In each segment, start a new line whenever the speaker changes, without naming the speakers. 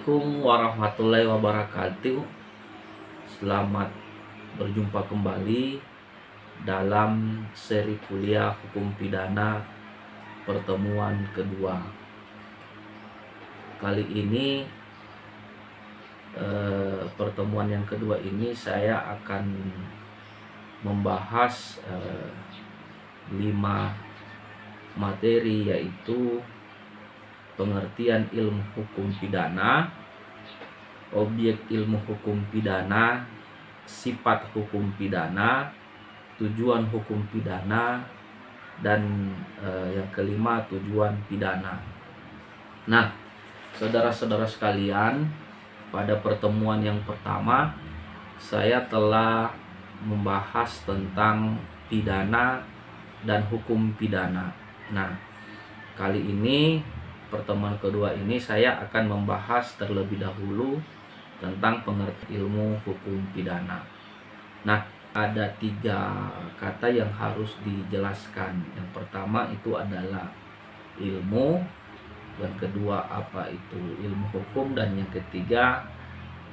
Assalamualaikum warahmatullahi wabarakatuh. Selamat berjumpa kembali dalam seri kuliah hukum pidana pertemuan kedua. Kali ini pertemuan yang kedua ini saya akan membahas 5 materi, yaitu pengertian ilmu hukum pidana, objek ilmu hukum pidana, sifat hukum pidana, tujuan hukum pidana, dan yang kelima tujuan pidana. Nah, saudara-saudara sekalian, pada pertemuan yang pertama saya telah membahas tentang pidana dan hukum pidana. Nah, kali ini pertemuan kedua ini saya akan membahas terlebih dahulu tentang pengertian ilmu hukum pidana. Nah, ada 3 kata yang harus dijelaskan. Yang pertama itu adalah ilmu, yang kedua apa itu ilmu hukum, dan yang ketiga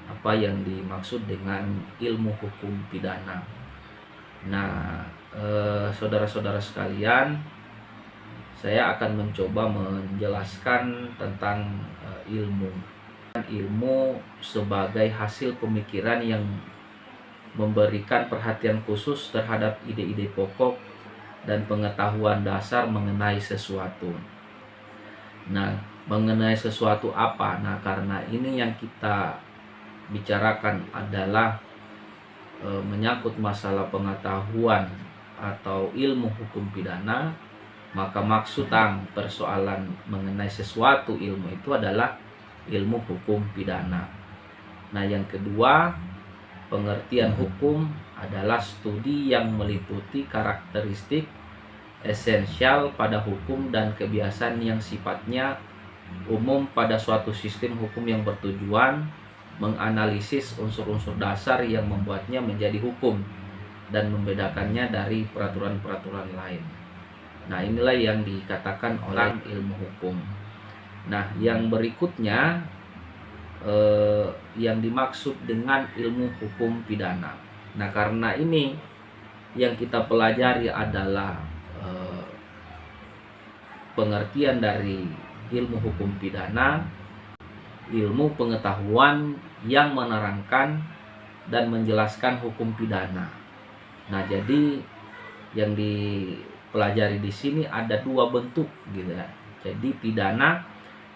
apa yang dimaksud dengan ilmu hukum pidana. Nah, saudara-saudara sekalian, saya akan mencoba menjelaskan tentang ilmu sebagai hasil pemikiran yang memberikan perhatian khusus terhadap ide-ide pokok dan pengetahuan dasar mengenai sesuatu. Nah, mengenai sesuatu apa? Nah, karena ini yang kita bicarakan adalah menyangkut masalah pengetahuan atau ilmu hukum pidana, maka maksud persoalan mengenai sesuatu ilmu itu adalah ilmu hukum pidana. Nah, yang kedua, pengertian hukum adalah studi yang meliputi karakteristik esensial pada hukum dan kebiasaan yang sifatnya umum pada suatu sistem hukum yang bertujuan menganalisis unsur-unsur dasar yang membuatnya menjadi hukum dan membedakannya dari peraturan-peraturan lain. Nah, inilah yang dikatakan oleh ilmu hukum. Nah, yang berikutnya yang dimaksud dengan ilmu hukum pidana. Nah, karena ini yang kita pelajari adalah pengertian dari ilmu hukum pidana, ilmu pengetahuan yang menerangkan dan menjelaskan hukum pidana. Nah, jadi yang dipelajari di sini ada 2 bentuk gitu ya. Jadi pidana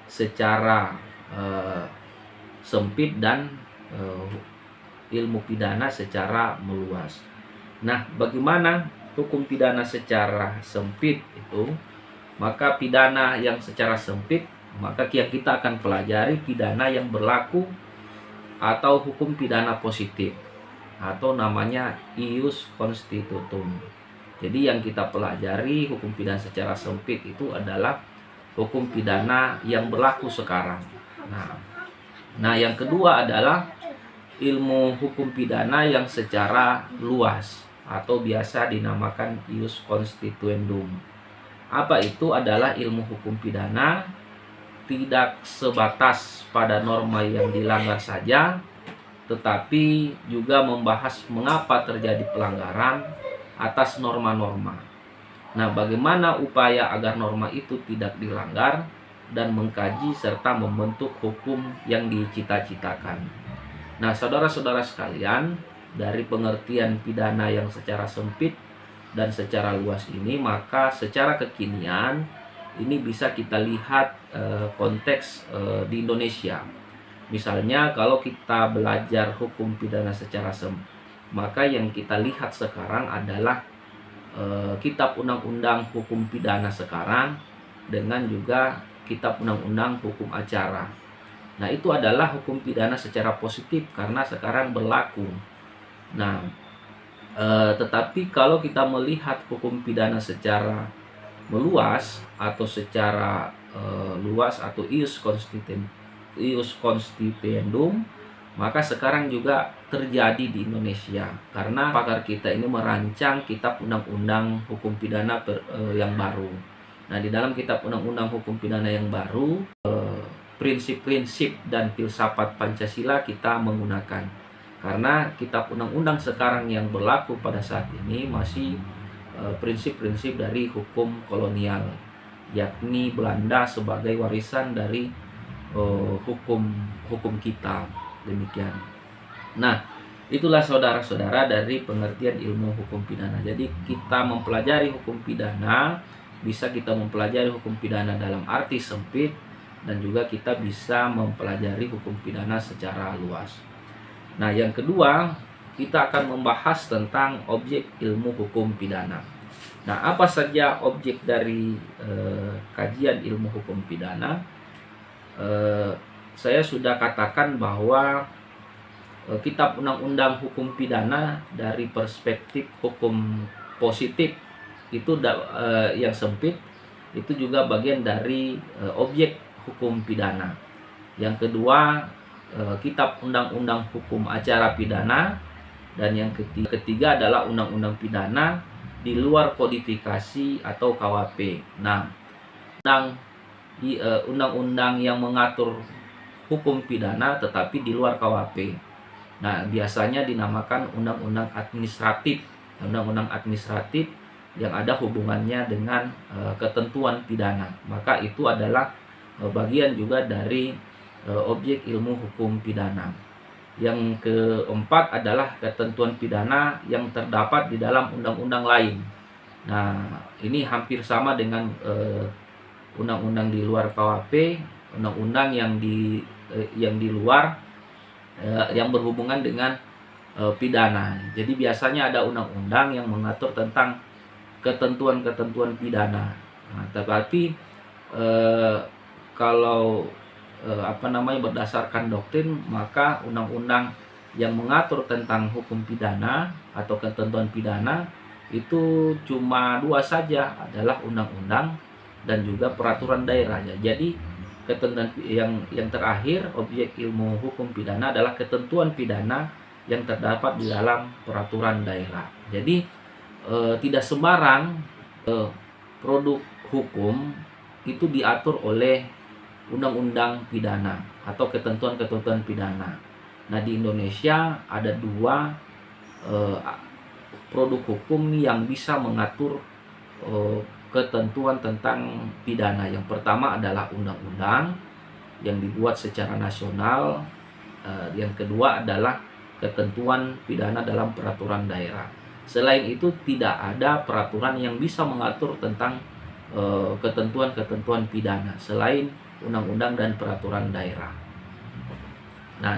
secara sempit dan ilmu pidana secara meluas. Nah, bagaimana hukum pidana secara sempit itu? Maka pidana yang secara sempit, maka kita akan pelajari pidana yang berlaku atau hukum pidana positif, atau namanya ius constitutum. Jadi yang kita pelajari hukum pidana secara sempit itu adalah hukum pidana yang berlaku sekarang. Nah, yang kedua adalah ilmu hukum pidana yang secara luas atau biasa dinamakan ius constituendum. Apa itu? Adalah ilmu hukum pidana tidak sebatas pada norma yang dilanggar saja, tetapi juga membahas mengapa terjadi pelanggaran atas norma-norma. Nah, bagaimana upaya agar norma itu tidak dilanggar, dan mengkaji serta membentuk hukum yang dicita-citakan. Nah, saudara-saudara sekalian, dari pengertian pidana yang secara sempit dan secara luas ini, maka secara kekinian ini bisa kita lihat konteks di Indonesia. Misalnya kalau kita belajar hukum pidana secara sempit, maka yang kita lihat sekarang adalah Kitab Undang-Undang Hukum Pidana sekarang dengan juga Kitab Undang-Undang Hukum Acara. Nah, itu adalah hukum pidana secara positif karena sekarang berlaku. Nah, tetapi kalau kita melihat hukum pidana secara meluas atau secara luas atau ius constituendum, maka sekarang juga terjadi di Indonesia karena pakar kita ini merancang Kitab Undang-Undang Hukum Pidana yang baru. Nah, di dalam Kitab Undang-Undang Hukum Pidana yang baru prinsip-prinsip dan filsafat Pancasila kita menggunakan. Karena kitab undang-undang sekarang yang berlaku pada saat ini masih prinsip-prinsip dari hukum kolonial, yakni Belanda sebagai warisan dari hukum kita. Demikian. Nah, itulah saudara-saudara dari pengertian ilmu hukum pidana. Jadi kita mempelajari hukum pidana, bisa kita mempelajari hukum pidana dalam arti sempit, dan juga kita bisa mempelajari hukum pidana secara luas. Nah, yang kedua, kita akan membahas tentang objek ilmu hukum pidana. Nah, apa saja objek dari kajian ilmu hukum pidana? Saya sudah katakan bahwa kitab undang-undang hukum pidana dari perspektif hukum positif itu yang sempit, itu juga bagian dari objek hukum pidana. Yang kedua, kitab undang-undang hukum acara pidana, dan yang ketiga adalah undang-undang pidana di luar kodifikasi atau KWP. Nah, undang-undang yang mengatur hukum pidana tetapi di luar KWP. Nah, biasanya dinamakan undang-undang administratif. Undang-undang administratif yang ada hubungannya dengan ketentuan pidana. Maka itu adalah bagian juga dari objek ilmu hukum pidana. Yang keempat adalah ketentuan pidana yang terdapat di dalam undang-undang lain. Nah, ini hampir sama dengan undang-undang di luar KWP, undang-undang yang di luar yang berhubungan dengan pidana. Jadi biasanya ada undang-undang yang mengatur tentang ketentuan-ketentuan pidana. Nah, tetapi kalau berdasarkan doktrin, maka undang-undang yang mengatur tentang hukum pidana atau ketentuan pidana itu cuma dua saja, adalah undang-undang dan juga peraturan daerah. Jadi ketentuan yang terakhir objek ilmu hukum pidana adalah ketentuan pidana yang terdapat di dalam peraturan daerah. Jadi tidak sembarang produk hukum itu diatur oleh undang-undang pidana atau ketentuan-ketentuan pidana. Nah, di Indonesia ada dua produk hukum yang bisa mengatur ketentuan tentang pidana. Yang pertama adalah undang-undang yang dibuat secara nasional. Yang kedua adalah ketentuan pidana dalam peraturan daerah. Selain itu tidak ada peraturan yang bisa mengatur tentang ketentuan-ketentuan pidana selain undang-undang dan peraturan daerah. Nah,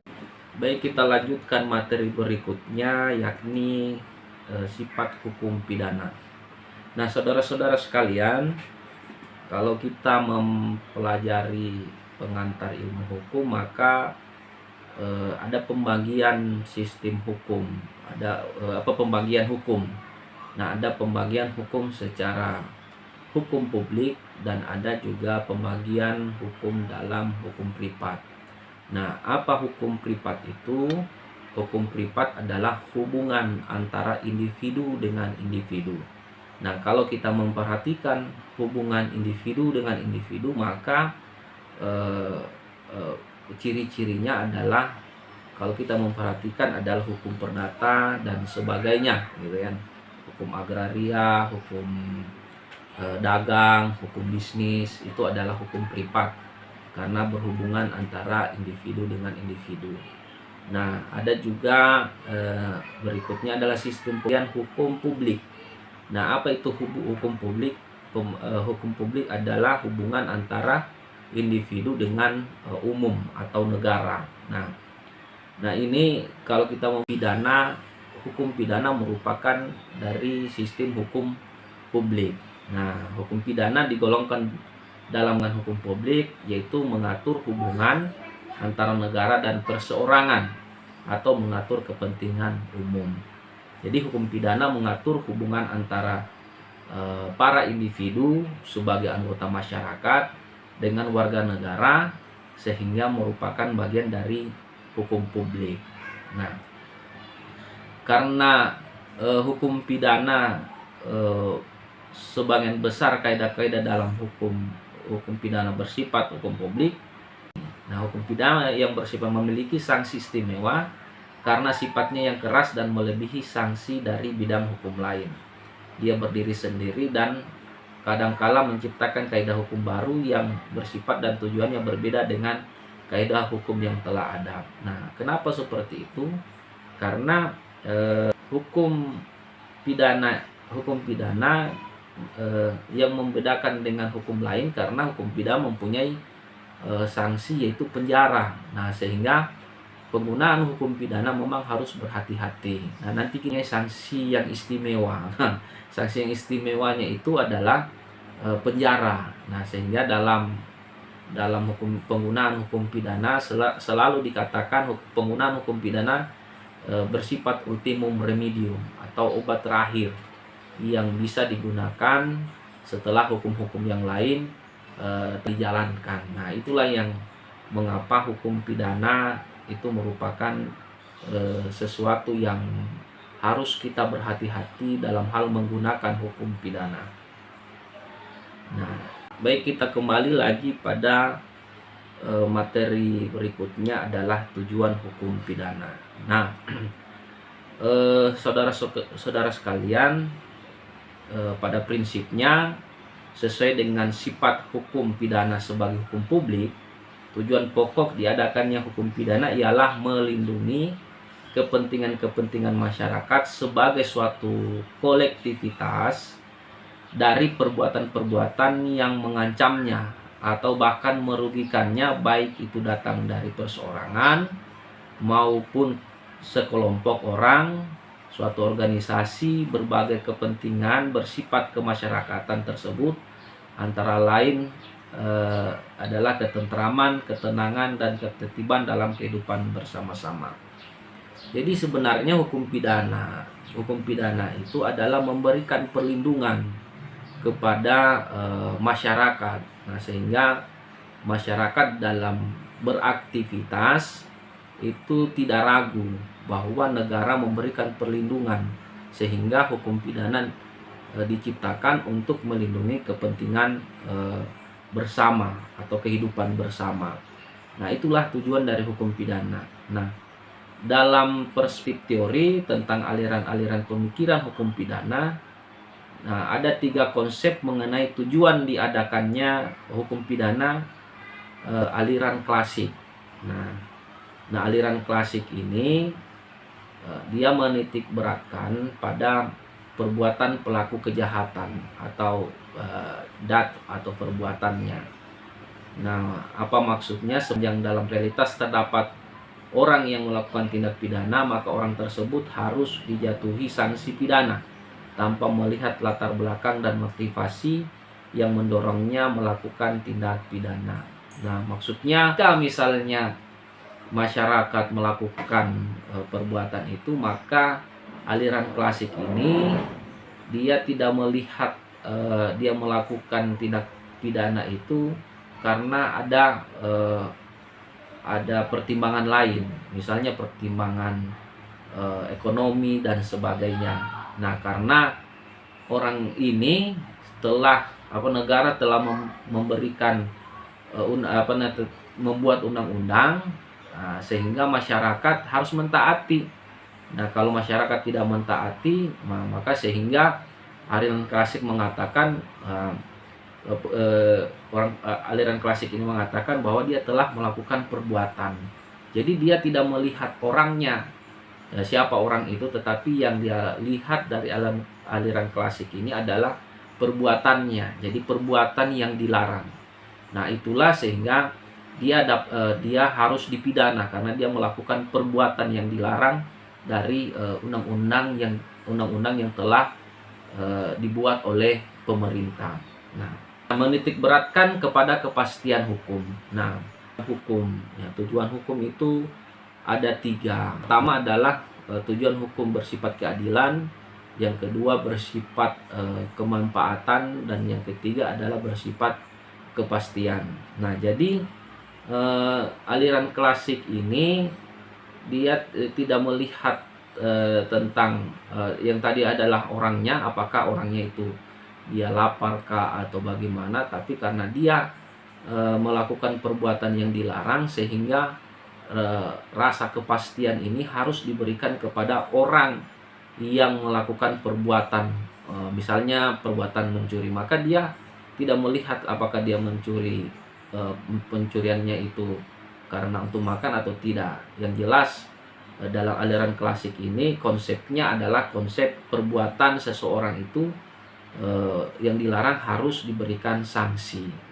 baik, kita lanjutkan materi berikutnya, yakni sifat hukum pidana. Nah, saudara-saudara sekalian, kalau kita mempelajari pengantar ilmu hukum, maka ada pembagian sistem hukum, ada pembagian hukum. Nah, ada pembagian hukum secara hukum publik dan ada juga pembagian hukum dalam hukum privat. Nah, apa hukum privat itu? Hukum privat adalah hubungan antara individu dengan individu. Nah, kalau kita memperhatikan hubungan individu dengan individu, maka ciri-cirinya adalah, kalau kita memperhatikan, adalah hukum perdata dan sebagainya, gitu kan. Hukum agraria, hukum dagang, hukum bisnis, itu adalah hukum privat karena berhubungan antara individu dengan individu. Nah, ada juga berikutnya adalah sistem hukum publik. Nah, apa itu hukum publik? Hukum publik adalah hubungan antara individu dengan umum atau negara. Nah, ini kalau kita mau pidana, hukum pidana merupakan dari sistem hukum publik. Nah, hukum pidana digolongkan dalam hukum publik, yaitu mengatur hubungan antara negara dan perseorangan atau mengatur kepentingan umum. Jadi hukum pidana mengatur hubungan antara para individu sebagai anggota masyarakat dengan warga negara, sehingga merupakan bagian dari hukum publik. Nah, karena hukum pidana sebagian besar kaidah-kaidah dalam hukum pidana bersifat hukum publik, Nah, hukum pidana yang bersifat memiliki sanksi istimewa karena sifatnya yang keras dan melebihi sanksi dari bidang hukum lain. Dia berdiri sendiri dan kadangkala menciptakan kaidah hukum baru yang bersifat dan tujuannya berbeda dengan kaidah hukum yang telah ada. Nah, kenapa seperti itu? Karena hukum pidana yang membedakan dengan hukum lain karena hukum pidana mempunyai sanksi yaitu penjara. Nah, sehingga penggunaan hukum pidana memang harus berhati-hati. Nah, nanti kini sanksi yang istimewa. Nah, sanksi yang istimewanya itu adalah penjara. Nah, sehingga dalam penggunaan hukum pidana selalu dikatakan penggunaan hukum pidana bersifat ultimum remedium atau obat terakhir yang bisa digunakan setelah hukum-hukum yang lain dijalankan. Nah, itulah yang mengapa hukum pidana itu merupakan sesuatu yang harus kita berhati-hati dalam hal menggunakan hukum pidana. Nah, baik, kita kembali lagi pada materi berikutnya adalah tujuan hukum pidana. Nah, saudara sekalian, pada prinsipnya sesuai dengan sifat hukum pidana sebagai hukum publik, tujuan pokok diadakannya hukum pidana ialah melindungi kepentingan-kepentingan masyarakat sebagai suatu kolektivitas dari perbuatan-perbuatan yang mengancamnya atau bahkan merugikannya, baik itu datang dari perseorangan maupun sekelompok orang, suatu organisasi, berbagai kepentingan bersifat kemasyarakatan tersebut, antara lain adalah ketentraman, ketenangan, dan ketertiban dalam kehidupan bersama-sama. Jadi sebenarnya hukum pidana itu adalah memberikan perlindungan kepada masyarakat. Nah, sehingga masyarakat dalam beraktivitas itu tidak ragu bahwa negara memberikan perlindungan, sehingga hukum pidana diciptakan untuk melindungi kepentingan bersama atau kehidupan bersama. Nah, itulah tujuan dari hukum pidana. Nah, dalam perspektif teori tentang aliran-aliran pemikiran hukum pidana, nah, ada 3 konsep mengenai tujuan diadakannya hukum pidana aliran klasik. Nah, aliran klasik ini dia menitik beratkan pada perbuatan pelaku kejahatan atau dat atau perbuatannya. Nah, apa maksudnya? Sepanjang dalam realitas terdapat orang yang melakukan tindak pidana, maka orang tersebut harus dijatuhi sanksi pidana tanpa melihat latar belakang dan motivasi yang mendorongnya melakukan tindak pidana. Nah, maksudnya jika misalnya masyarakat melakukan perbuatan itu, maka aliran klasik ini dia tidak melihat dia melakukan tindak pidana itu karena ada pertimbangan lain, misalnya pertimbangan ekonomi dan sebagainya. Nah, karena orang ini negara telah memberikan membuat undang-undang, sehingga masyarakat harus mentaati. Nah, kalau masyarakat tidak mentaati, maka sehingga aliran klasik mengatakan aliran klasik ini mengatakan bahwa dia telah melakukan perbuatan. Jadi dia tidak melihat orangnya, siapa orang itu, tetapi yang dia lihat dari aliran klasik ini adalah perbuatannya. Jadi perbuatan yang dilarang. Nah, itulah sehingga dia harus dipidana karena dia melakukan perbuatan yang dilarang dari undang-undang yang telah dibuat oleh pemerintah. Nah, menitik beratkan kepada kepastian hukum. Nah, tujuan hukum itu ada 3. Pertama adalah tujuan hukum bersifat keadilan, yang kedua bersifat kemanfaatan, dan yang ketiga adalah bersifat kepastian. Nah, jadi aliran klasik ini dia tidak melihat tentang yang tadi adalah orangnya, apakah orangnya itu dia lapar kah atau bagaimana, tapi karena dia melakukan perbuatan yang dilarang, sehingga rasa kepastian ini harus diberikan kepada orang yang melakukan perbuatan, misalnya perbuatan mencuri, maka dia tidak melihat apakah dia mencuri, pencuriannya itu karena untuk makan atau tidak. Yang jelas dalam aliran klasik ini konsepnya adalah konsep perbuatan seseorang itu yang dilarang harus diberikan sanksi.